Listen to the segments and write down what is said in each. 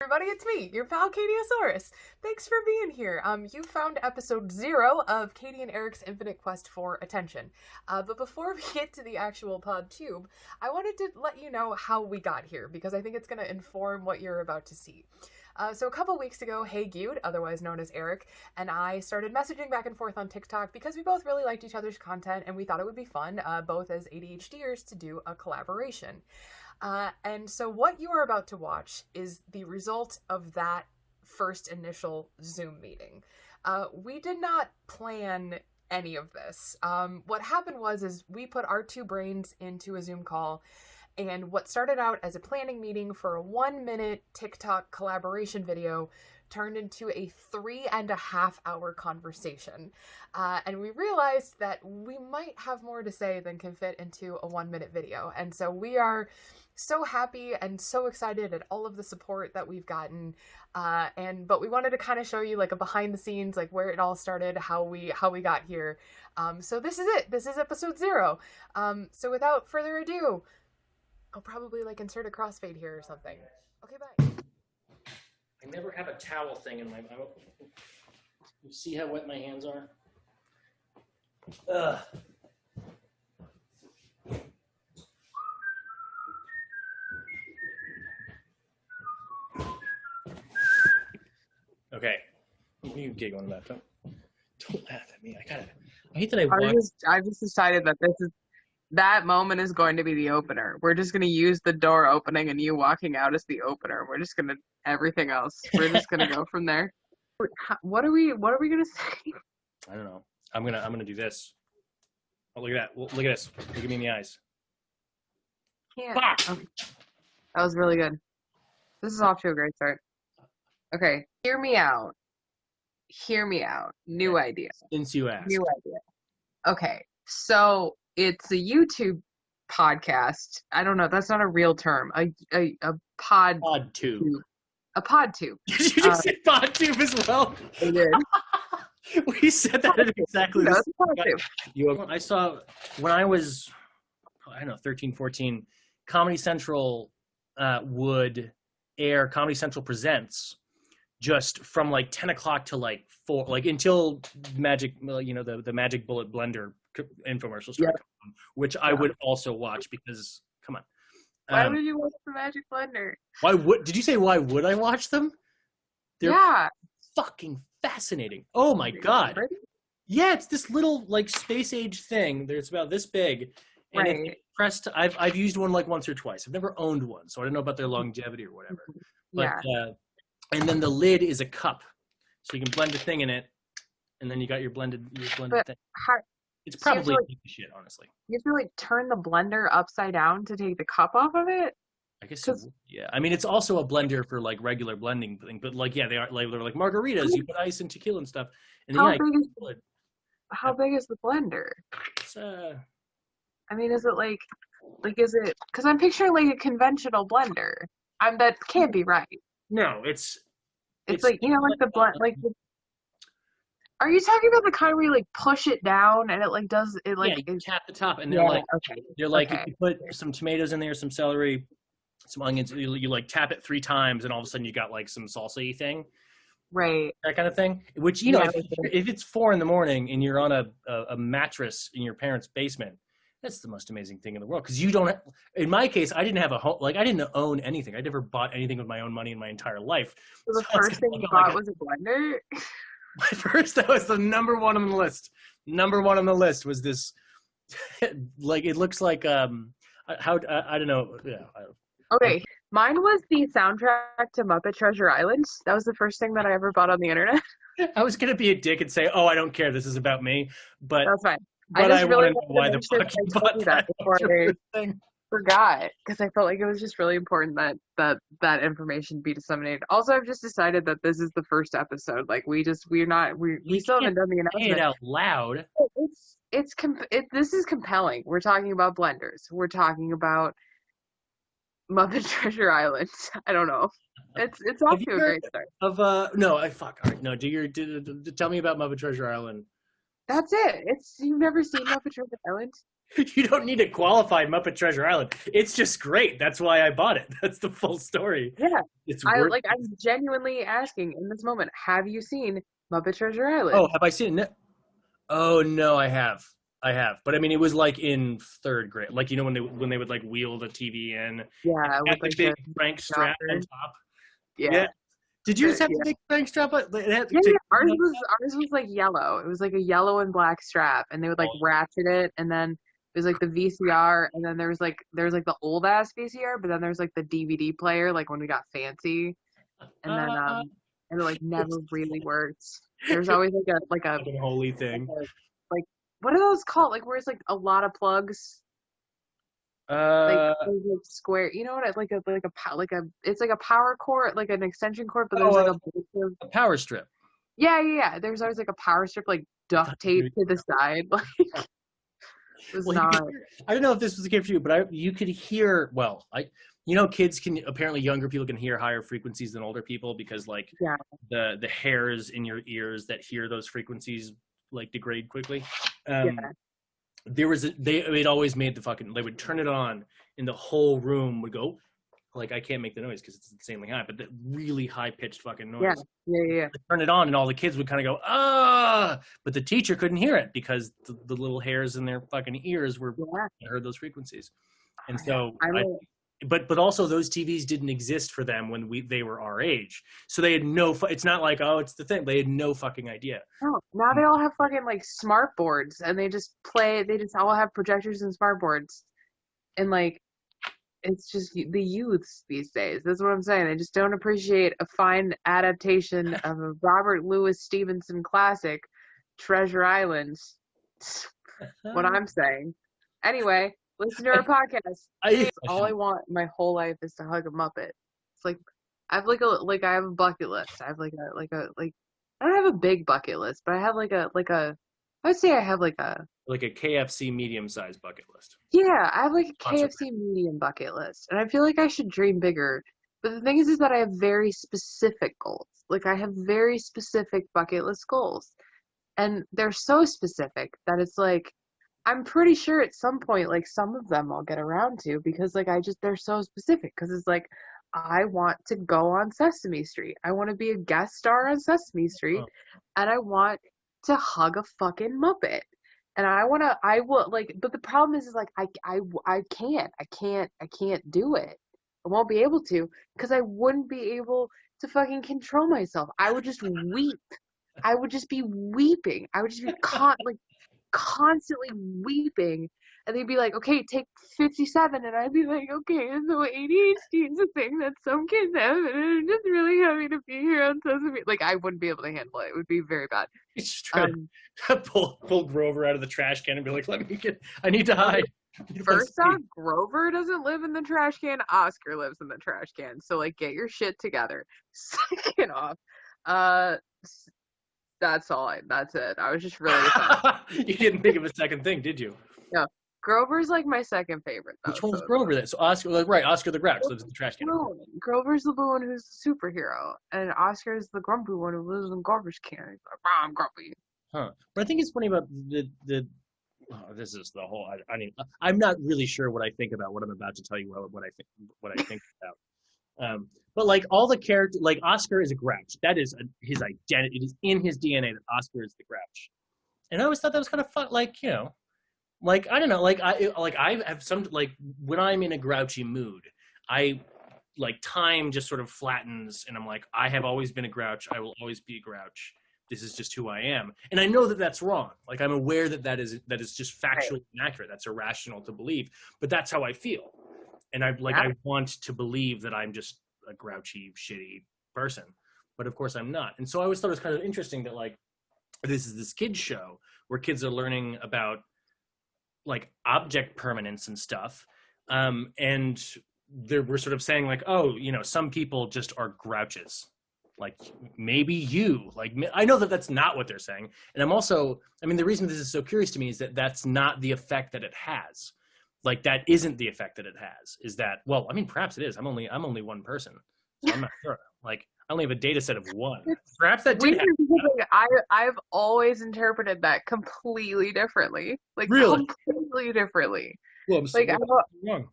Everybody, it's me, your pal Catieosaurus. Thanks for being here. You found episode 0 of Catie and Erik's Infinite Quest for Attention. But before we get to the actual pod tube, I wanted to let you know how we got here, because I think it's going to inform what you're about to see. So a couple weeks ago, Hey Gude, otherwise known as Erik, and I started messaging back and forth on TikTok because we both really liked each other's content and we thought it would be fun, both as ADHDers, to do a collaboration. And so what you are about to watch is the result of that first initial Zoom meeting. We did not plan any of this. What happened is we put our two brains into a Zoom call, and what started out as a planning meeting for a 1-minute TikTok collaboration video turned into a 3.5-hour conversation. And we realized that we might have more to say than can fit into a 1-minute video. And so we are so happy and so excited at all of the support that we've gotten. But we wanted to kind of show you like a behind the scenes, like where it all started, how we got here. So this is it. This is episode 0. So without further ado, I'll probably like insert a crossfade here or something. Okay, bye. I never have a towel thing in my. You see how wet my hands are? Ugh. Okay. What are you giggling about? Don't laugh at me. I hate that I just decided that that moment is going to be the opener. We're just going to use the door opening and you walking out as the opener. We're just going to everything else. We're just going to go from there. What are we going to say? I don't know. I'm going to do this. Oh, look at that. Look at this. Look at me in the eyes. Can't. Okay. That was really good. This is off to a great start. Okay. Hear me out. New idea. Since you asked. New idea. Okay. So it's a YouTube podcast. I don't know. That's not a real term. A pod. Pod tube. A pod tube. Did you just say pod tube as well? I did. We said that at exactly the same time. I saw when I was, 13, 14, Comedy Central would air Comedy Central Presents just from like 10 o'clock to like 4, like until Magic, the Magic Bullet Blender infomercial started, which I would also watch because, come on. Why would you watch the Magic Blender? Did you say why would I watch them? They're fucking fascinating. Oh my God. Really? Yeah, it's this little like space age thing. It's about this big. And it's pressed. I've used one like once or twice. I've never owned one, so I don't know about their longevity or whatever. But and then the lid is a cup. So you can blend a thing in it, and then you got your blended thing. It's probably shit, honestly. You have to like turn the blender upside down to take the cup off of it? I guess so, yeah. I mean, it's also a blender for like regular blending thing, but like they are like they're like margaritas. You put ice and tequila and stuff. And how big is the blender? It's I mean, is it like is it? Because I'm picturing like a conventional blender. That can't be right. No, it's like like the blend like. Are you talking about the kind where you like push it down and it like does it like? Yeah, you tap the top and they're like if you put some tomatoes in there, some celery, some onions, you like tap it 3 times and all of a sudden you got like some salsa-y thing. Right. That kind of thing. Which if it's 4 a.m. and you're on a mattress in your parents' basement, that's the most amazing thing in the world. Because you don't. In my case, I didn't have a home. Like I didn't own anything. I never bought anything with my own money in my entire life. So the first thing you bought was a blender. That was the number one on the list. Number one on the list was this. Like it looks like I don't know. Yeah. Okay, mine was the soundtrack to Muppet Treasure Island. That was the first thing that I ever bought on the internet. I was gonna be a dick and say, "Oh, I don't care. This is about me." But that's fine. But I really want to know why the fuck you bought that before I forgot, because I felt like it was just really important that information be disseminated. Also, I've just decided that this is the first episode. Like we still haven't done the announcement. Say it out loud. This is compelling. We're talking about blenders. We're talking about Muppet Treasure Island. I don't know. It's off to a great start. Tell me about Muppet Treasure Island. That's it. You've never seen Muppet Treasure Island? You don't need to qualify Muppet Treasure Island. It's just great. That's why I bought it. That's the full story. Yeah. It's I'm genuinely asking in this moment, have you seen Muppet Treasure Island? Oh, have I seen it? Oh no, I have. But I mean, it was like in third grade. Like, you know, when they would like wheel the TV in. Yeah, with like the big crank strap on top. Yeah. Did you just have the big crank strap? Ours was like yellow. It was like a yellow and black strap, and they would like ratchet it, and then it was like the VCR, and then there was like the old ass VCR, but then there's like the DVD player, like when we got fancy, and then and it like never really worked. There's always like a holy thing. Like what are those called? Like where it's like a lot of plugs. Like square, you know what? It's like a power cord, like an extension cord, but there's like a power strip. Yeah. There's always like a power strip, like duct tape to the side. Like, it was not. I don't know if this was the case for you, but you could hear. Well, kids can apparently younger people can hear higher frequencies than older people because like the hairs in your ears that hear those frequencies like degrade quickly. It always made they would turn it on and the whole room would go like, I can't make the noise because it's insanely high, but the really high pitched fucking noise. Yeah. Turn it on and all the kids would kind of go, ah, but the teacher couldn't hear it because the little hairs in their fucking ears heard those frequencies. And so but also those TVs didn't exist for them when they were our age. So they had it's not like, oh, it's the thing. They had no fucking idea. Oh, now they all have fucking like smart boards and they just all have projectors and smart boards. And like, it's just the youths these days. That's what I'm saying. They just don't appreciate a fine adaptation of a Robert Louis Stevenson classic, Treasure Island. What I'm saying. Anyway, listen to our podcast. All I want my whole life is to hug a Muppet. It's like I have I have a bucket list. I have I don't have a big bucket list, but I have I'd say I have like a KFC medium-sized bucket list. Yeah, I have like a KFC medium bucket list, and I feel like I should dream bigger. But the thing is that I have very specific goals. Like I have very specific bucket list goals, and they're so specific that it's like I'm pretty sure at some point, like some of them I'll get around to because like they're so specific because it's like I want to go on Sesame Street. I want to be a guest star on Sesame Street, and I want to hug a fucking Muppet. And but the problem is like I can't do it. I won't be able to because I wouldn't be able to fucking control myself. I would just weep. I would just be weeping. I would just be constantly weeping, and they'd be like, okay, take 57, and I'd be like, okay, so ADHD is a thing that some kids have, and I'm just really happy to be here on Sesame. Like, I wouldn't be able to handle it. It would be very bad. You just try to pull Grover out of the trash can and be like, I need to hide. First off, Grover doesn't live in the trash can. Oscar lives in the trash can. So, like, get your shit together. Second off, that's it. I was just really You didn't think of a second thing, did you? No. Grover's like my second favorite, though. Which one's Grover then? So Oscar, Oscar the Grouch lives in the trash can. Grover's the one who's a superhero, and Oscar's the grumpy one who lives in garbage can. He's like, I'm grumpy. Huh. But I think it's funny about this is the whole. I'm not really sure what I think about what I'm about to tell you. What I think about. But like all the characters, like Oscar is a Grouch. That is his identity. It is in his DNA that Oscar is the Grouch. And I always thought that was kind of fun. Like, you know, like I don't know. Like I have some like when I'm in a grouchy mood, time just sort of flattens, and I'm like, I have always been a Grouch. I will always be a Grouch. This is just who I am, and I know that that's wrong. Like I'm aware that is just factually inaccurate. That's irrational to believe, but that's how I feel, and I want to believe that I'm just a grouchy, shitty person, but of course I'm not. And so I always thought it was kind of interesting that like this is this kids show where kids are learning about like object permanence and stuff, and we're sort of saying like, oh, you know, some people just are grouches. Like maybe you, like, I know that that's not what they're saying. And the reason this is so curious to me is that that's not the effect that it has. Like that isn't the effect that it has, is that, well, I mean, perhaps it is. I'm only one person. So I'm not sure. Like, I only have a data set of one. Perhaps that did Weird happen. because, like, I've always interpreted that completely differently. Like, Really? completely differently. Well, Like, wrong.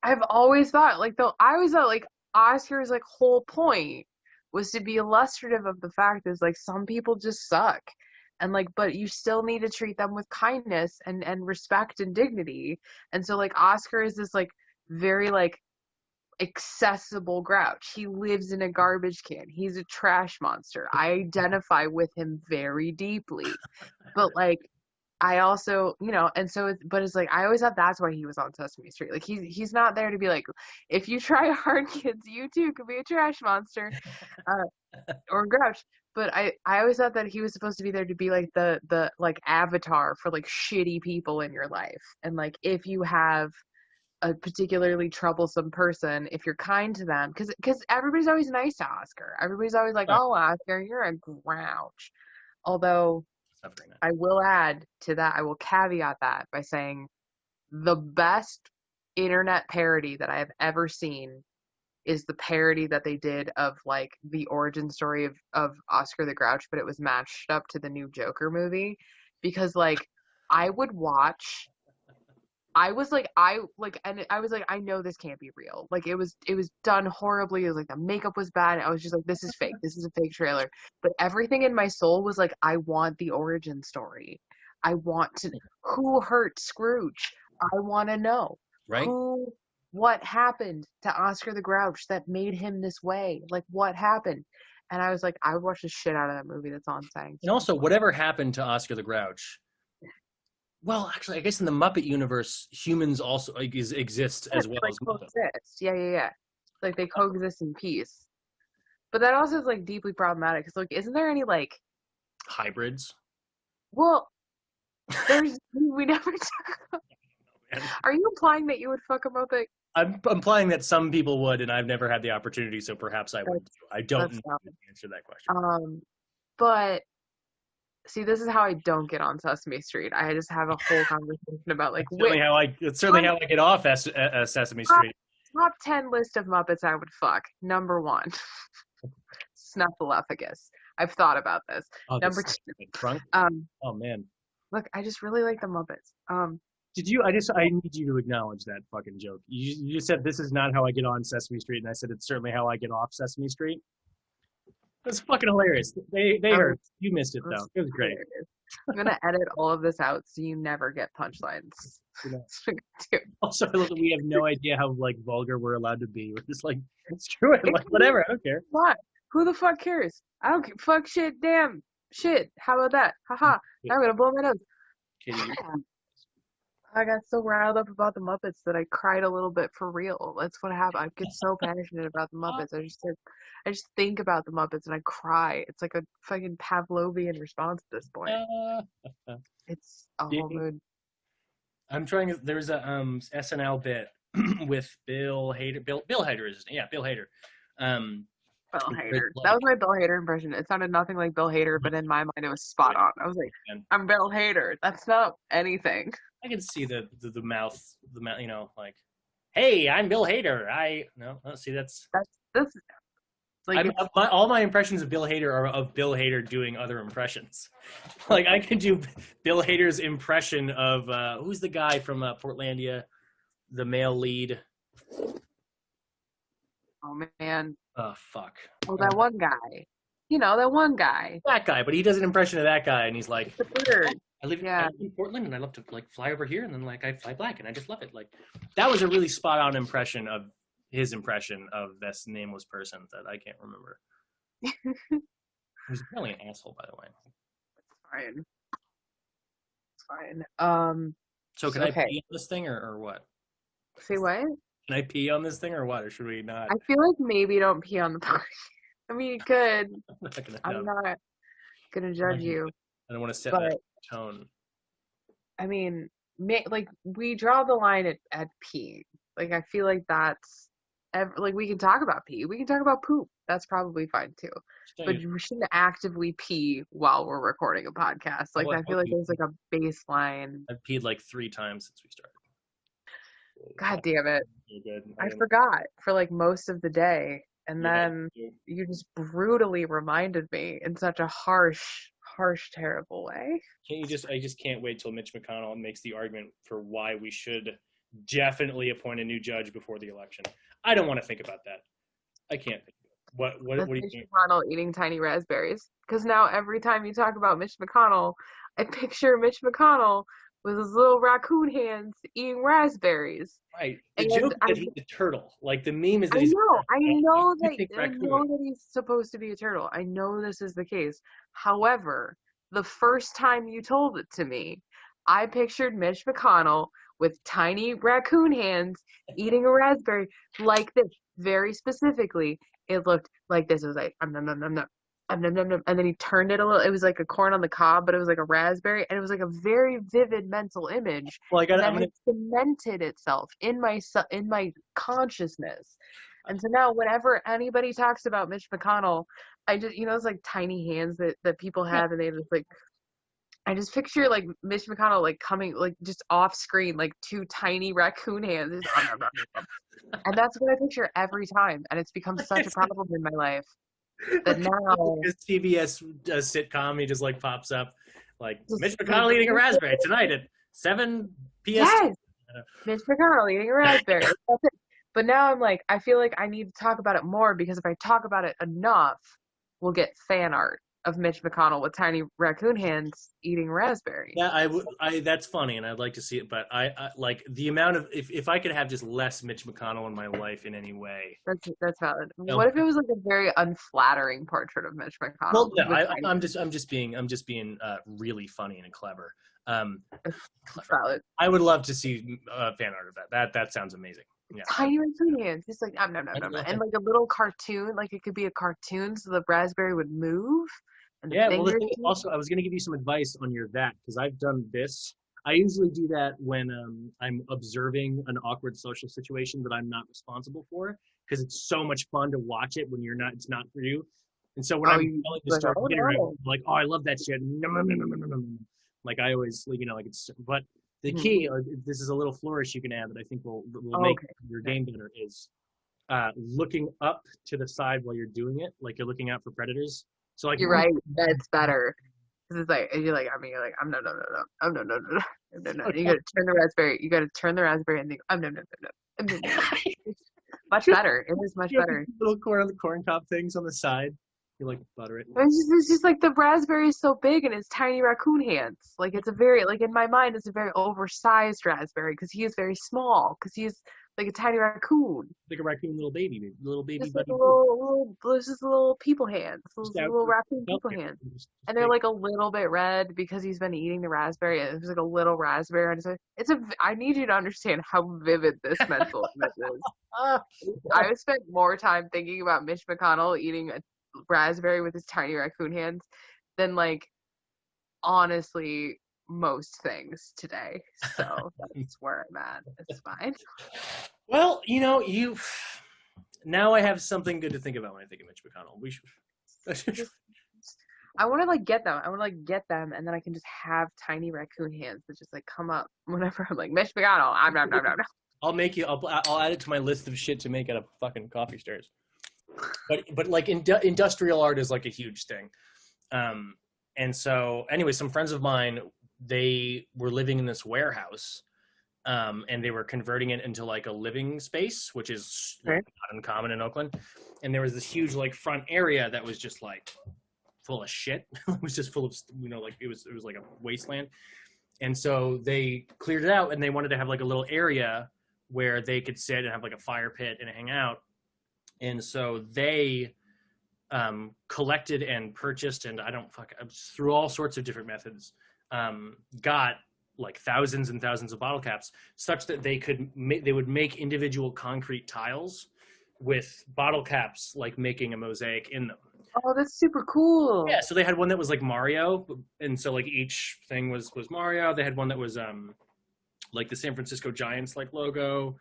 I've always thought, like, though, I always thought, like, Oscar's, like, whole point was to be illustrative of the fact is, like, some people just suck. And, like, but you still need to treat them with kindness and respect and dignity. And so, like, Oscar is this, like, very, like, accessible Grouch. He lives in a garbage can. He's a trash monster. I identify with him very deeply. But, like, I also, and so it's like I always thought that's why he was on Sesame Street. Like he's not there to be like, if you try hard, kids, you too could be a trash monster, or Grouch. But I always thought that he was supposed to be there to be like the like avatar for like shitty people in your life. And like if you have a particularly troublesome person, if you're kind to them, because everybody's always nice to Oscar. Everybody's always like, oh, Oscar, you're a Grouch. Although I will add to that, I will caveat that by saying the best internet parody that I have ever seen is the parody that they did of like the origin story of Oscar the Grouch, but it was matched up to the new Joker movie. Because like I would watch, I was like, I know this can't be real. Like it was done horribly. It was like the makeup was bad. I was just like, this is fake. This is a fake trailer. But everything in my soul was like, I want the origin story. I want to, who hurt Scrooge? I want to know. Right. What happened to Oscar the Grouch that made him this way? Like what happened? And I was like, I would watch the shit out of that movie. That's all I'm saying. And also, whatever happened to Oscar the Grouch? Well, actually, I guess in the Muppet universe, humans also exist as well as Muppets. Coexist. Yeah. Like they coexist in peace. But that also is like deeply problematic because like, isn't there any like hybrids? Well, we never talk about. Are you implying that you would fuck a Muppet? I'm implying that some people would, and I've never had the opportunity, so perhaps I would. I don't know how to answer that question. But see, this is how I don't get on Sesame Street. I just have a whole conversation about like. It's certainly how I get off Sesame Street. Top 10 list of Muppets I would fuck. Number 1, Snuffleupagus. I've thought about this. Number 2, Trunk. Oh man. Look, I just really like the Muppets. Did you? I need you to acknowledge that fucking joke. You just said this is not how I get on Sesame Street, and I said it's certainly how I get off Sesame Street. That's fucking hilarious. They heard. You missed it though. It was great. I'm gonna edit all of this out so you never get punchlines. Also, we have no idea how like vulgar we're allowed to be. We're just like, screw it, like whatever. I don't care. What? Who the fuck cares? I don't care. Fuck shit. Damn shit. How about that? Haha. Now I'm gonna blow my nose. Katie. I got so riled up about the Muppets that I cried a little bit for real. That's what happened. I get so passionate about the Muppets. I just think about the Muppets and I cry. It's like a fucking Pavlovian response at this point. It's a whole mood. I'm trying. There's a SNL bit with Bill Hader. Bill Hader is his name. Yeah, Bill Hader. Bill Hader. That was my Bill Hader impression. It sounded nothing like Bill Hader, but in my mind it was spot on. I was like, I'm Bill Hader. That's not anything. I can see the mouth, like, hey, I'm Bill Hader. See, that's like all my impressions of Bill Hader are of Bill Hader doing other impressions. Like I can do Bill Hader's impression of who's the guy from Portlandia, the male lead. Oh man. Oh fuck. Oh, that one guy. That one guy. That guy, but he does an impression of that guy, and he's like, the bird. I live in Portland, and I love to like fly over here, and then like I fly back, and I just love it. Like that was a really spot on impression of his impression of this nameless person that I can't remember. He's apparently an asshole, by the way. It's fine. So can I pee on this thing or what? Say what? Can I pee on this thing or what? Or should we not? I feel like maybe don't pee on the podcast. I mean, you could. I'm not gonna judge you. I don't want to set that tone. I mean, like we draw the line at pee. Like I feel like that's like we can talk about pee. We can talk about poop. That's probably fine too. But we shouldn't actively pee while we're recording a podcast. Like I feel like there's like a baseline. I've peed like 3 times since we started. God damn it! I forgot for like most of the day. And Yeah. then you just brutally reminded me in such a harsh, terrible way. I just can't wait till Mitch McConnell makes the argument for why we should definitely appoint a new judge before the election. I don't want to think about that. I can't think. What do you Mitch think? McConnell eating tiny raspberries. Because now every time you talk about Mitch McConnell, I picture Mitch McConnell with his little raccoon hands eating raspberries. Right. The And joke is that he's a turtle. Like the meme is that I he's a know, turtle. You think I raccoon. know that he's supposed to be a turtle. I know this is the case. However, the first time you told it to me, I pictured Mitch McConnell with tiny raccoon hands eating a raspberry like this. Very specifically, it looked like this. It was like, nom, nom, nom, nom, nom, nom, nom. And then he turned it a little. It was like a corn on the cob, but it was like a raspberry. And it was like a very vivid mental image. Well, And that has cemented itself in my consciousness. And so now whenever anybody talks about Mitch McConnell, I just, it's like tiny hands that people have, and they just like, I just picture like Mitch McConnell like coming like just off screen, like two tiny raccoon hands. And that's what I picture every time. And it's become such a problem in my life that now this CBS sitcom, he just like pops up like Mitch McConnell eating a raspberry tonight at 7 p.m. Yes, Mitch McConnell eating a raspberry. That's it. But now I'm like, I feel like I need to talk about it more, because if I talk about it enough, we'll get fan art of Mitch McConnell with tiny raccoon hands eating raspberry. Yeah, that's funny, and I'd like to see it. But I like the amount of if I could have just less Mitch McConnell in my life in any way. That's valid. No. What if it was like a very unflattering portrait of Mitch McConnell? Well, no, I'm just being really funny and clever. Valid. I would love to see fan art of that. That sounds amazing. Yeah. Tiny raccoon hands, just like no, and like a little cartoon, like it could be a cartoon, so the raspberry would move. Yeah, well, also, I was going to give you some advice on that, because I've done this. I usually do that when I'm observing an awkward social situation that I'm not responsible for, because it's so much fun to watch it when it's not for you. And so when I'm telling the story, like, oh, I love that shit. Like I always, like it's, but the key, this is a little flourish you can add that I think will make your game better, is looking up to the side while you're doing it, like you're looking out for predators. So like you're right, that's better. Because it's like you're like I'm no. You gotta turn the raspberry. You gotta turn the raspberry and think no. Much better. It is much better. Little corn cob things on the side. You like butter it. It's just like the raspberry is so big and it's tiny raccoon hands. Like it's a very, like in my mind, it's a very oversized raspberry because he is very small, because he's like a tiny raccoon. Like a raccoon little baby Just buddy. just little people hands, little raccoon people hands. And they're like a little bit red because he's been eating the raspberry. And it's like a little raspberry. And I need you to understand how vivid this mental image is. I would spend more time thinking about Mitch McConnell eating a raspberry with his tiny raccoon hands than like honestly most things today. So that's where I'm at. It's fine. Well, now I have something good to think about when I think of Mitch McConnell. We should. I want to like get them. I want to like get them, and then I can just have tiny raccoon hands that just like come up whenever I'm like Mitch McConnell. I'll add it to my list of shit to make out of fucking coffee stirs. But like industrial art is like a huge thing. And so anyway, some friends of mine, they were living in this warehouse, and they were converting it into like a living space, which is not uncommon in Oakland. And there was this huge like front area that was just like full of shit. It was just full of, like it was like a wasteland. And so they cleared it out, and they wanted to have like a little area where they could sit and have like a fire pit and hang out. And so they collected and purchased, and through all sorts of different methods, got like thousands and thousands of bottle caps, such that they would make individual concrete tiles with bottle caps, like making a mosaic in them. Oh, that's super cool. Yeah, so they had one that was like Mario, and so like each thing was Mario. They had one that was like the San Francisco Giants like logo.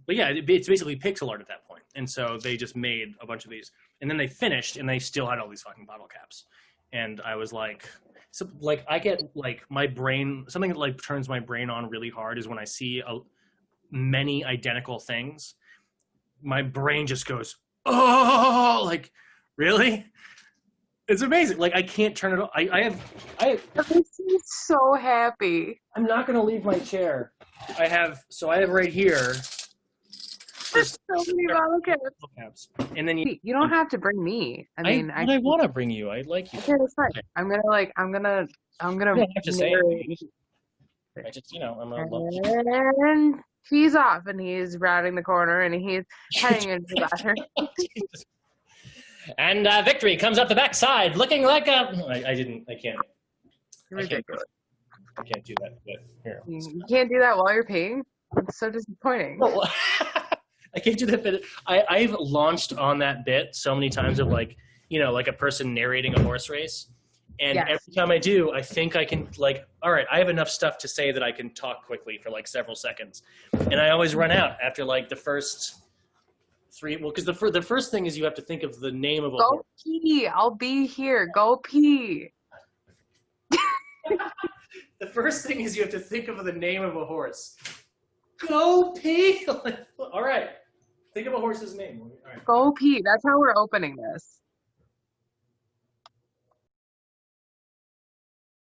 But yeah, it's basically pixel art at that point. And so they just made a bunch of these. And then they finished, and they still had all these fucking bottle caps. And I was like, I get like my brain, something that like turns my brain on really hard is when I see many identical things my brain just goes, oh, like, really? It's amazing. Like, I can't turn it off. That makes me so happy. I'm not going to leave my chair. I have right here. There's so many bottle caps. And then you don't have to bring me. I mean, I want to bring you. I like you. Okay, that's fine. I'm gonna. You don't have to say it. I just, I'm a And he's off, and he's rounding the corner, and he's heading into the bathroom. And Victory comes up the backside, looking like a. I can't. Ridiculous. I can't do that. But here. You can't do that while you're peeing. It's so disappointing. I can't do that bit. I've launched on that bit so many times of like a person narrating a horse race. And every time I do, I think I can all right, I have enough stuff to say that I can talk quickly for like several seconds. And I always run out after like the first 3. Well, because the first thing is you have to think of the name of a horse. Go pee. I'll be here. Go pee. The first thing is you have to think of the name of a horse. Go pee. All right. Think of a horse's name. All right. Go pee. That's how we're opening this.